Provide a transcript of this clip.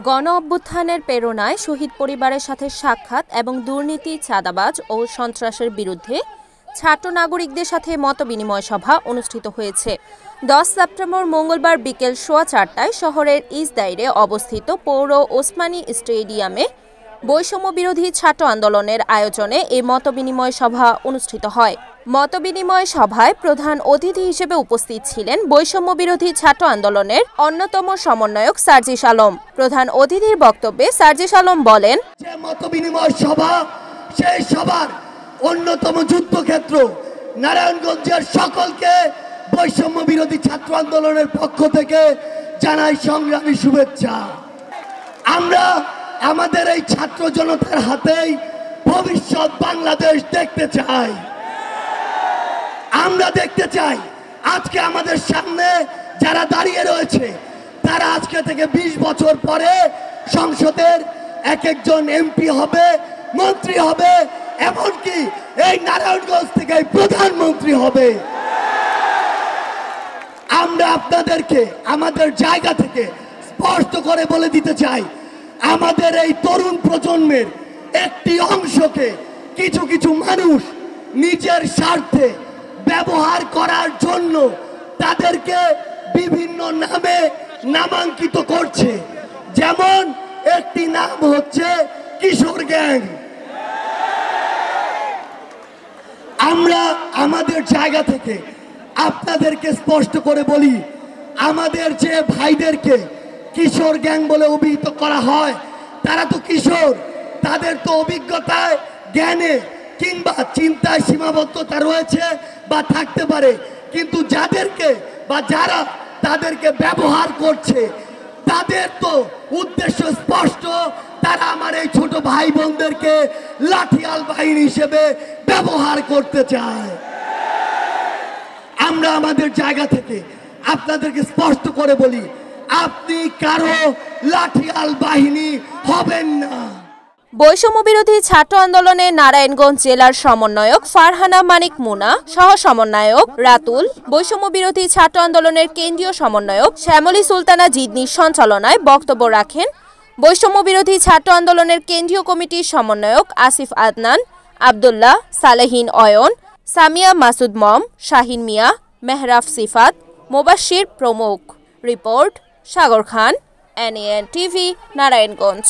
গণ অভ্যুত্থানের প্রেরণায় শহীদ পরিবারের সাথে সাক্ষাৎ এবং দুর্নীতি, চাঁদাবাজ ও সন্ত্রাসের বিরুদ্ধে ছাত্র নাগরিকদের সাথে মতবিনিময় সভা অনুষ্ঠিত হয়েছে। 10 সেপ্টেম্বর মঙ্গলবার বিকেল 4:15টায় শহরের ইসদাইরে অবস্থিত পৌর ওসমানী স্টেডিয়ামে বৈষম্য বিরোধী ছাত্র আন্দোলনের আয়োজনে এই মতবিনিময় সভা অনুষ্ঠিত হয়। মতবিনিময় সভায় প্রধান অতিথি হিসেবে উপস্থিত ছিলেন বৈষম্য বিরোধী ছাত্র আন্দোলনের অন্যতম সমন্বয়ক সার্জিস আলম। প্রধান অতিথির বক্তব্যে সার্জিস আলম বলেন, যে মতবিনিময় সভা সেই সভার অন্যতম যুদ্ধক্ষেত্র নারায়ণগঞ্জের সকলকে বৈষম্য বিরোধী ছাত্র আন্দোলনের পক্ষ থেকে জানাই সংগ্রামী শুভেচ্ছা। আমরা আমাদের এই ছাত্র জনতার হাতেই ভবিষ্যৎ বাংলাদেশ দেখতে চাই। আমরা দেখতে চাই আজকে আমাদের সামনে যারা দাঁড়িয়ে রয়েছে তারা আজকে থেকে 20 বছর পরে সংসদের একজন এমপি হবে, মন্ত্রী হবে, এমনকি এই নারায়ণগঞ্জ থেকে প্রধানমন্ত্রী হবে। আমরা আপনাদেরকে আমাদের জায়গা থেকে স্পষ্ট করে বলে দিতে চাই, আমাদের এই তরুণ প্রজন্মের একটি অংশকে কিছু কিছু মানুষ নিজের স্বার্থে ব্যবহার করার জন্য তাদেরকে বিভিন্ন নামে নামাঙ্কিত করছে। যেমন একটি নাম হচ্ছে কিশোর গ্যাং। আমরা আমাদের জায়গা থেকে আপনাদেরকে স্পষ্ট করে বলি, আমাদের যে ভাইদেরকে কিশোর গ্যাং বলে অভিহিত করা হয় তারা তো কিশোর, তাদের তো অভিজ্ঞতায়, জ্ঞানে কিংবা চিন্তায় সীমাবদ্ধতা রয়েছে বা থাকতে পারে, কিন্তু যাদেরকে বা যারা তাদেরকে ব্যবহার করছে তাদের তো উদ্দেশ্য স্পষ্ট, তারা আমার এই ছোট ভাই বোনদেরকে লাঠিয়াল বাহিনী হিসেবে ব্যবহার করতে চায়। আমরা আমাদের জায়গা থেকে আপনাদেরকে স্পষ্ট করে বলি, আপনি কারো লাঠিয়াল বাহিনী হবেন না। বৈষম্য বিরোধী ছাত্র আন্দোলনের নারায়ণগঞ্জ জেলার সমন্বয়ক ফারহানা মানিক মুনা, সহ সমন্বয়ক রাতুল, বৈষম্য বিরোধী ছাত্র আন্দোলনের কেন্দ্রীয় সমন্বয়ক শ্যামলী সুলতানা জিদনির সঞ্চালনায় বক্তব্য রাখেন বৈষম্য বিরোধী ছাত্র আন্দোলনের কেন্দ্রীয় কমিটির সমন্বয়ক আসিফ আদনান, আব্দুল্লাহ, সালেহিন অয়ন, সামিয়া মাসুদ মম, শাহিন মিয়া, মেহরাফ সিফাত, মোবাশির প্রমুখ। রিপোর্ট সাগর খান, NAN TV, নারায়ণগঞ্জ।